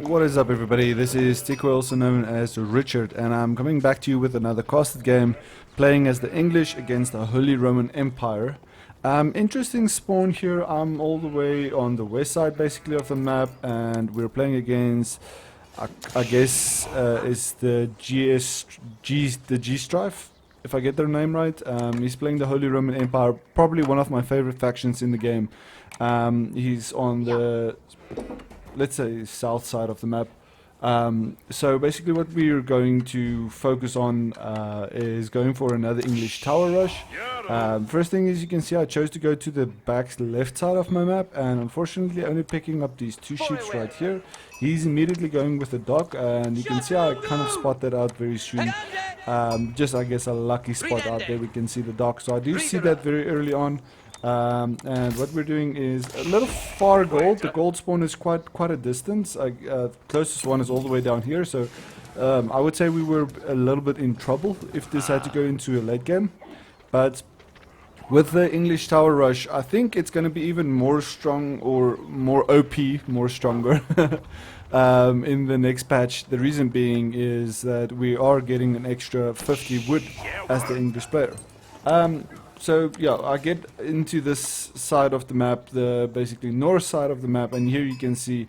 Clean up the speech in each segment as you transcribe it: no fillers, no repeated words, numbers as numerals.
What is up, everybody? This is Tico, also known as Richard, and I'm coming back to you with another casted game, playing as the English against the Holy Roman Empire. Interesting spawn here. I'm all the way on the west side, basically, of the map, and we're playing against, I guess, is the G Strife, if I get their name right. He's playing the Holy Roman Empire, probably one of my favorite factions in the game. He's on the, let's say, south side of the map. So basically what we're going to focus on is going for another English tower rush. First thing is, you can see I chose to go to the back left side of my map, and unfortunately only picking up these two ships right here. He's immediately going with the dock, and you can see I kind of spot that out very soon. Just, I guess, a lucky spot out there. We can see the dock, so I do see that very early on. And what we're doing is a little far gold. The gold spawn is quite a distance. Closest one is all the way down here, so I would say we were a little bit in trouble if this had to go into a late game. But with the English tower rush, I think it's going to be even more strong, or more OP, more stronger in the next patch. The reason being is that we are getting an extra 50 wood as the English player. So yeah, I get into this side of the map, the basically north side of the map, and here you can see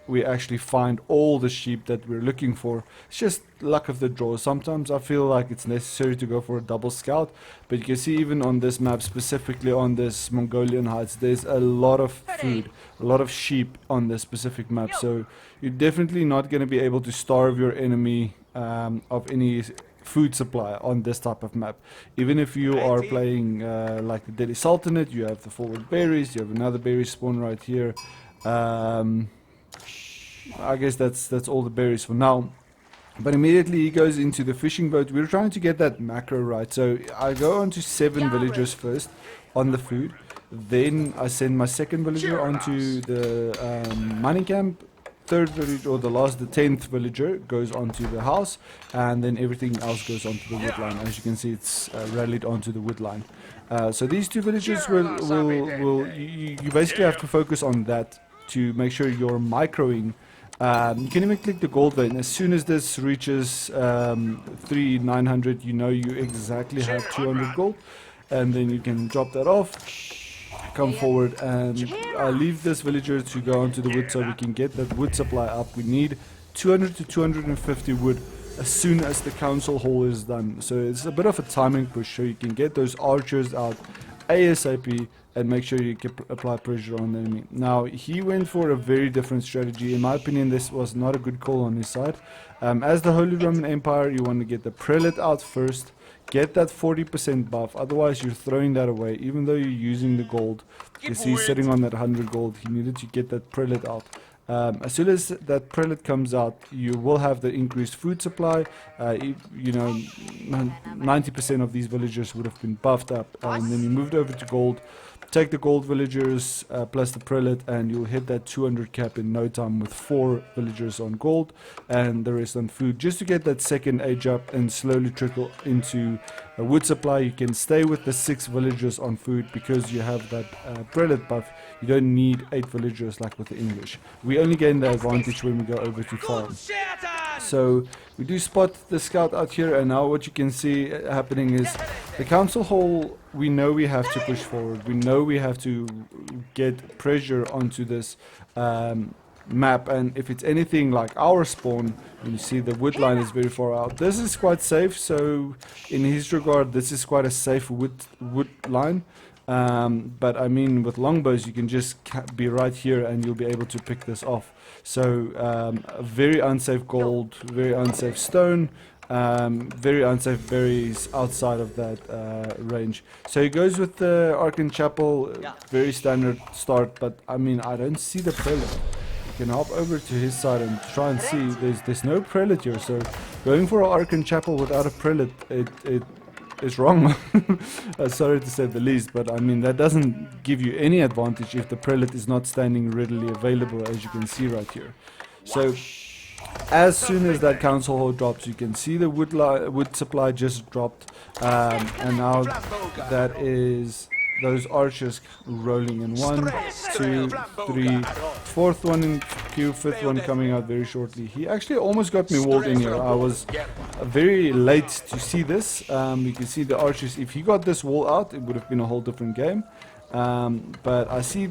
we actually find all the sheep that we're looking for. It's just luck of the draw. Sometimes I feel like it's necessary to go for a double scout, but you can see even on this map, specifically on this Mongolian heights, there's a lot of food, a lot of sheep on this specific map, so you're definitely not going to be able to starve your enemy of any food supply on this type of map. Even if you are playing like the Delhi Sultanate, you have the forward berries, you have another berry spawn right here. I guess that's all the berries for now. But immediately he goes into the fishing boat. We're trying to get that macro right, so I go on to 7 villagers first on the food, then I send my second villager onto the mining camp. Third villager, or the 10th villager, goes onto the house, and then everything else goes onto the wood line. As you can see, it's rallied onto the wood line. So these two villagers you basically have to focus on that to make sure you're microing. You can even click the gold vein. As soon as this reaches 3,900, you know you exactly have 200 gold, and then you can drop that off. Come forward, and I leave this villager to go onto the wood so we can get that wood supply up. We need 200 to 250 wood as soon as the council hall is done. So it's a bit of a timing push, so you can get those archers out ASAP and make sure you can apply pressure on the enemy. Now, he went for a very different strategy. In my opinion, this was not a good call on his side. As the Holy Roman Empire, you want to get the prelate out first. Get that 40% buff, otherwise you're throwing that away, even though you're using the gold. You see he's sitting on that 100 gold. He needed to get that prelate out. As soon as that prelate comes out, you will have the increased food supply. You know, 90% of these villagers would have been buffed up, and then you moved over to gold. Take the gold villagers plus the prelate, and you'll hit that 200 cap in no time with 4 villagers on gold and the rest on food, just to get that second age up and slowly trickle into a wood supply. You can stay with the 6 villagers on food because you have that prelate buff. You don't need 8 villagers like with the English. We only gain the advantage when we go over to farm. So we do spot the scout out here, and now what you can see happening is the council hall. We know we have to push forward. We know we have to get pressure onto this map, and if it's anything like our spawn, you see the wood line is very far out. This is quite safe, so in his regard, this is quite a safe wood line. But I mean, with longbows, you can just be right here and you'll be able to pick this off. So very unsafe gold, very unsafe stone, very unsafe berries outside of that range. So he goes with the Arcan Chapel, very standard start, but I mean, I don't see the prelate. You can hop over to his side and try and see. There's no prelate here, so going for an Arcan Chapel without a prelate, it is wrong. Sorry to say the least, but I mean, that doesn't give you any advantage if the prelate is not standing readily available, as you can see right here. So as soon as that council hall drops, you can see the wood supply just dropped, and now that is those archers rolling in. 1, 2, 3, fourth one in queue, fifth one coming out very shortly. He actually almost got me walled in here. I was very late to see this. You can see the archers. If he got this wall out, it would have been a whole different game. But I see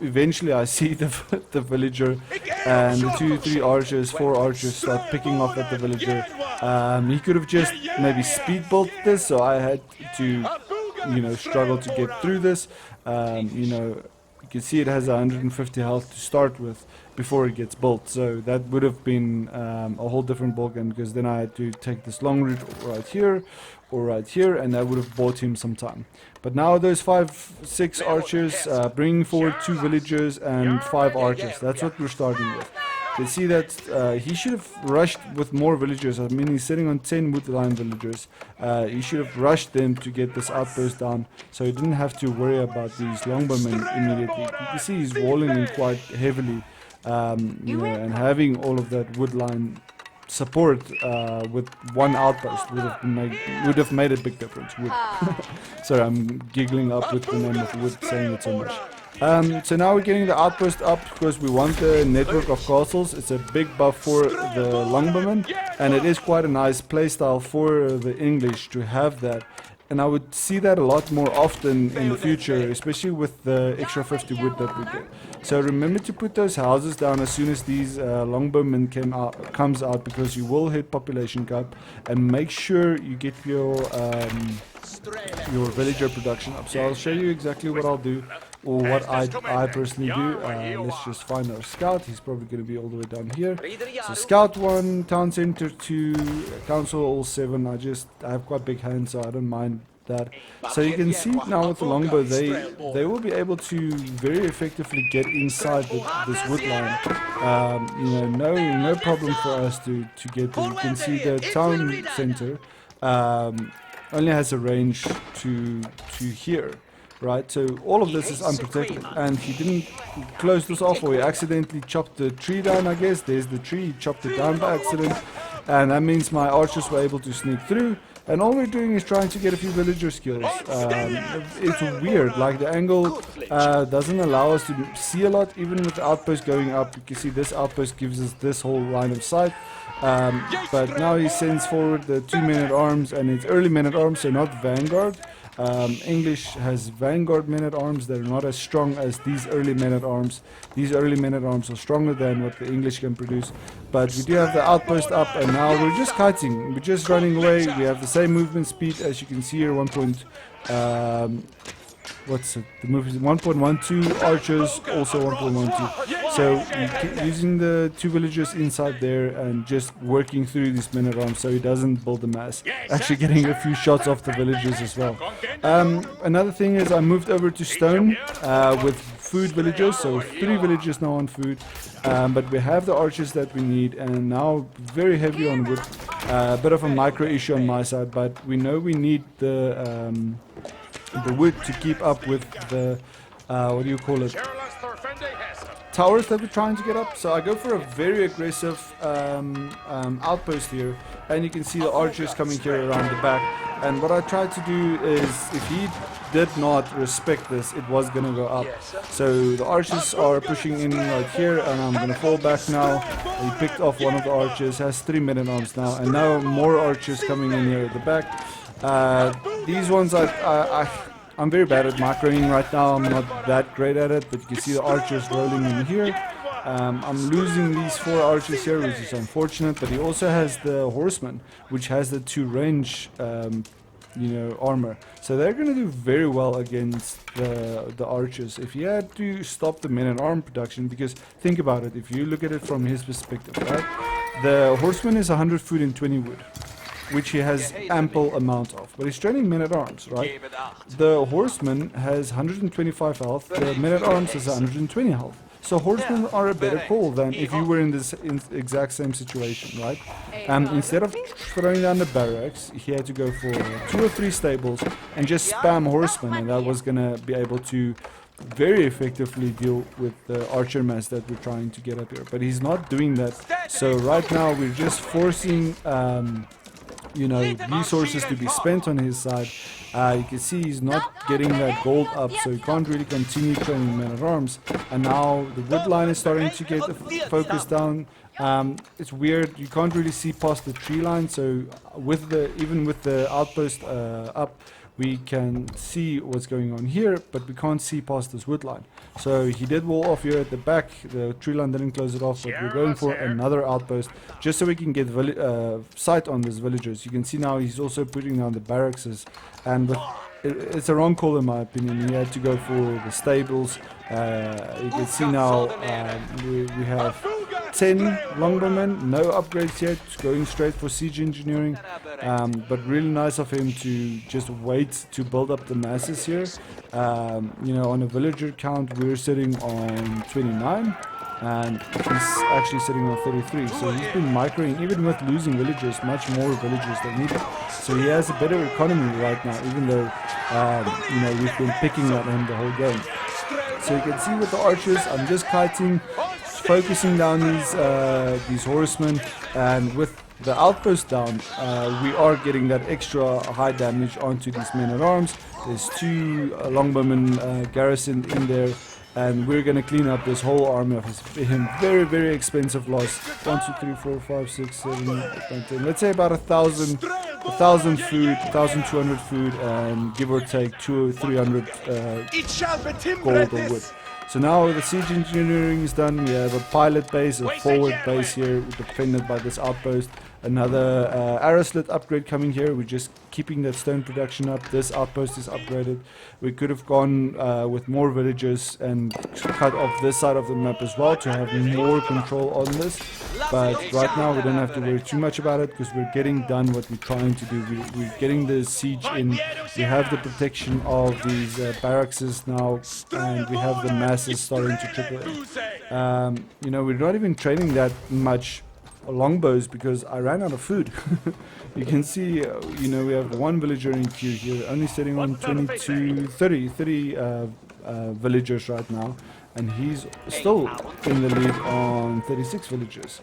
eventually I see the villager and the 2, 3 archers, 4 archers start picking off at the villager. He could have just maybe speed built this, so I had to, struggle to get through this. You can see it has 150 health to start with before it gets built, so that would have been a whole different ballgame, because then I had to take this long route right here or right here, and that would have bought him some time. But now those 5, 6 archers, bringing forward 2 villagers and 5 archers. That's what we're starting with. You can see that he should have rushed with more villagers. I mean, he's sitting on 10 woodline villagers. He should have rushed them to get this outpost down, so he didn't have to worry about these longbowmen immediately. You can see he's walling in quite heavily, and having all of that woodline support with one outpost would have made a big difference. Wood. Sorry, I'm giggling up with the name of wood, saying it so much. So now we're getting the outpost up because we want the network of castles. It's a big buff for the longbowmen, and it is quite a nice playstyle for the English to have that. And I would see that a lot more often in the future, especially with the extra 50 wood that we get. So remember to put those houses down as soon as these longbowmen comes out, because you will hit population cap. And make sure you get your villager production up. So I'll show you exactly what I'll do, or what I personally do. Let's just find our scout. He's probably going to be all the way down here. So scout 1, town center 2, council all 7. I have quite big hands, so I don't mind that. So you can see now with the longbow, they will be able to very effectively get inside this wood line. No problem for us to get there. You can see the town center only has a range to here. Right, so all of this is unprotected, and he didn't close this off, or he accidentally chopped the tree down. I guess there's the tree, he chopped it down by accident, and that means my archers were able to sneak through. And all we're doing is trying to get a few villager skills. It's weird, like the angle doesn't allow us to see a lot, even with the outpost going up. You can see this outpost gives us this whole line of sight. But now he sends forward the 2 men-at-arms, and it's early men-at-arms, so not vanguard. English has vanguard men-at-arms that are not as strong as these early men-at-arms. These early men-at-arms are stronger than what the English can produce. But we do have the outpost up, and now we're just kiting. We're just running away. We have the same movement speed as you can see here. What's it? The move is 1.12. Archers also 1.12. So using the 2 villagers inside there and just working through these men-at-arms so he doesn't build a mass. Actually getting a few shots off the villagers as well. Another thing is I moved over to stone with food villagers. So 3 villagers now on food. But we have the archers that we need, and now very heavy on wood. A bit of a micro issue on my side, but we know we need the wood to keep up with the what do you call it, towers that we're trying to get up. So I go for a very aggressive outpost here, and you can see the archers coming here around the back. And what I tried to do is, if he did not respect this, it was gonna go up. So the archers are pushing in right here, and I'm gonna fall back now. He picked off one of the archers, has 3 men-at-arms now, and now more archers coming in here at the back. These ones I'm very bad at macroing right now. I'm not that great at it, but you can see the archers rolling in here. I'm losing these 4 archers here, which is unfortunate, but he also has the horseman, which has the 2 range armor. So they're going to do very well against the archers. If he had to stop the men-at-arm production, because think about it, if you look at it from his perspective, right? The horseman is 100 food and 20 wood, which he has ample amount of, but he's training men-at-arms, right? The horseman has 125 health, the men-at-arms has 120 health. So horsemen are a better call than if you were in this exact same situation, right? Instead of throwing down the barracks, he had to go for 2 or 3 stables and just spam horsemen, and that was gonna be able to very effectively deal with the archer mass that we're trying to get up here. But he's not doing that. So right now we're just forcing resources to be spent on his side, You can see he's not getting that gold up, so he can't really continue training men-at-arms. And now the wood line is starting to get the focus down. It's weird, you can't really see past the tree line, so even with the outpost up, we can see what's going on here, but we can't see past this wood line. So he did wall off here at the back. The tree line didn't close it off, but we're going for another outpost just so we can get sight on these villagers. You can see now he's also putting down the barracks, and it's a wrong call in my opinion. He had to go for the stables. You can see now we have 10 longbowmen, no upgrades yet, going straight for siege engineering, but really nice of him to just wait to build up the masses here. You know, on a villager count we're sitting on 29 and he's actually sitting on 33, so he's been microing, even with losing villagers, much more villagers than needed. So he has a better economy right now, even though you know, we've been picking at him the whole game. So you can see with the archers, I'm just kiting, focusing down these horsemen, and with the outpost down, we are getting that extra high damage onto these men-at-arms. There's 2 longbowmen garrisoned in there, and we're gonna clean up this whole army of him. Very, very expensive loss. 1, 2, 3, 4, 5, 6, 7, 8, 9, 10. Let's say about 1,000 food, 1,200 food, and give or take 200 or 300 gold or wood. So now the siege engineering is done. We have a pilot base, a forward base here, defended by this outpost. Another arrow slit upgrade coming here. We're just keeping that stone production up. This outpost is upgraded. We could have gone with more villagers and cut off this side of the map as well to have more control on this. But right now we don't have to worry too much about it because we're getting done what we're trying to do. We're getting the siege in. We have the protection of these barracks now, and we have the masses starting to trickle in. You know, we're not even training that much longbows because I ran out of food. You can see, you know, we have 1 villager in queue here, only sitting on 30 villagers right now, and he's still in the lead on 36 villagers.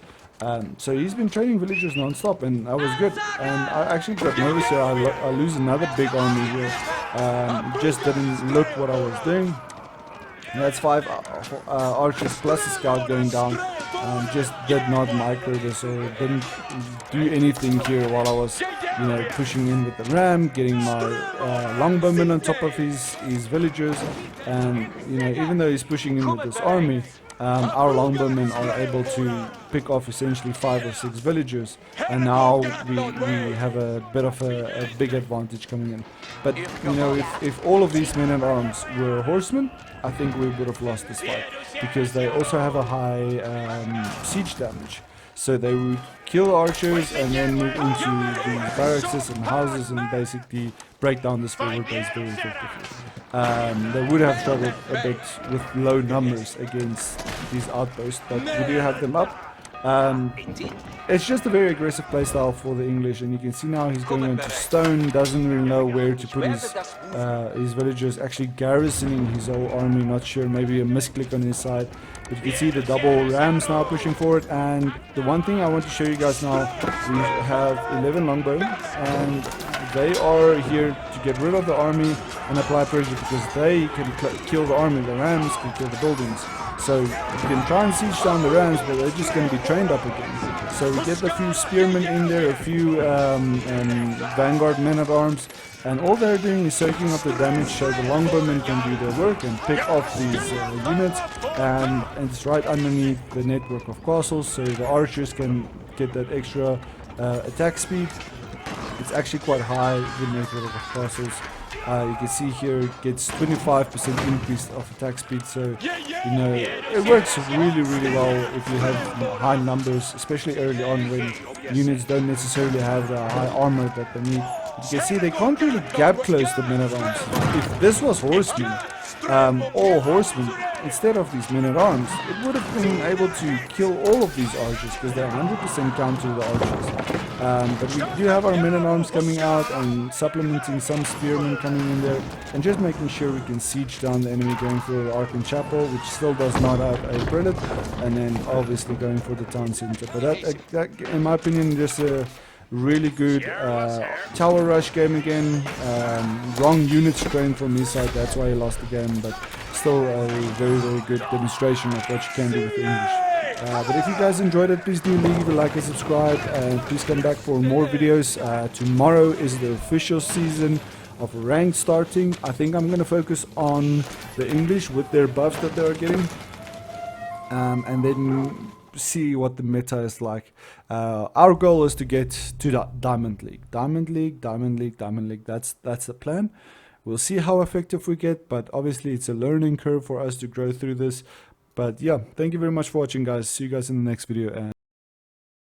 So he's been training villagers non-stop, and that was good. And I actually got nervous here. I lose another big army here. Just didn't look what I was doing. That's 5 archers plus a scout going down. Just did not micro this or didn't do anything here while I was, you know, pushing in with the ram, getting my longbowmen on top of his villagers. And you know, even though he's pushing in with this army, our longbowmen are able to pick off essentially 5 or 6 villagers, and now we have a bit of a big advantage coming in. But you know, if all of these men-at-arms were horsemen, I think we would have lost this fight, because they also have a high siege damage. So they would kill archers and then move into the barracks and houses and basically break down this forward base very effectively. They would have struggled a bit with low numbers against these outposts, but we do have them up. It's just a very aggressive playstyle for the English, and you can see now he's going into stone, doesn't really know where to put his villagers, actually garrisoning his whole army, not sure, maybe a misclick on his side. But you can see the double rams now pushing forward, and the one thing I want to show you guys now, we have 11 longbow, and they are here to get rid of the army and apply pressure, because they can kill the army, the rams can kill the buildings. So you can try and siege down the rams, but they're just going to be trained up again. So we get a few spearmen in there, a few vanguard men-at-arms, and all they're doing is soaking up the damage so the longbowmen can do their work and pick off these units. And it's right underneath the network of castles, so the archers can get that extra attack speed. It's actually quite high, the network of castles. You can see here it gets 25% increase of attack speed, so you know it works really well if you have high numbers, especially early on when units don't necessarily have the high armor that they need. You can see they can't really gap close the men-at-arms. If this was horsemen, all horsemen, instead of these men-at-arms, it would have been able to kill all of these archers, because they're 100% counter the archers. But we do have our men-at-arms coming out and supplementing some spearmen coming in there, and just making sure we can siege down the enemy, going for the Archon Chapel, which still does not have a prelate, and then obviously going for the town center. But that in my opinion, just Really good tower rush game again. Wrong unit strain from his side, that's why he lost the game, but still a very, very good demonstration of what you can do with English. But if you guys enjoyed it, please do leave a like and subscribe, and please come back for more videos. Tomorrow is the official season of ranked starting. I think I'm going to focus on the English with their buffs that they are getting, and then see what the meta is like. Our goal is to get to Diamond League. Diamond League, Diamond League, Diamond League. That's the plan. We'll see how effective we get, but obviously it's a learning curve for us to grow through this. But yeah, thank you very much for watching, guys. See you guys in the next video. And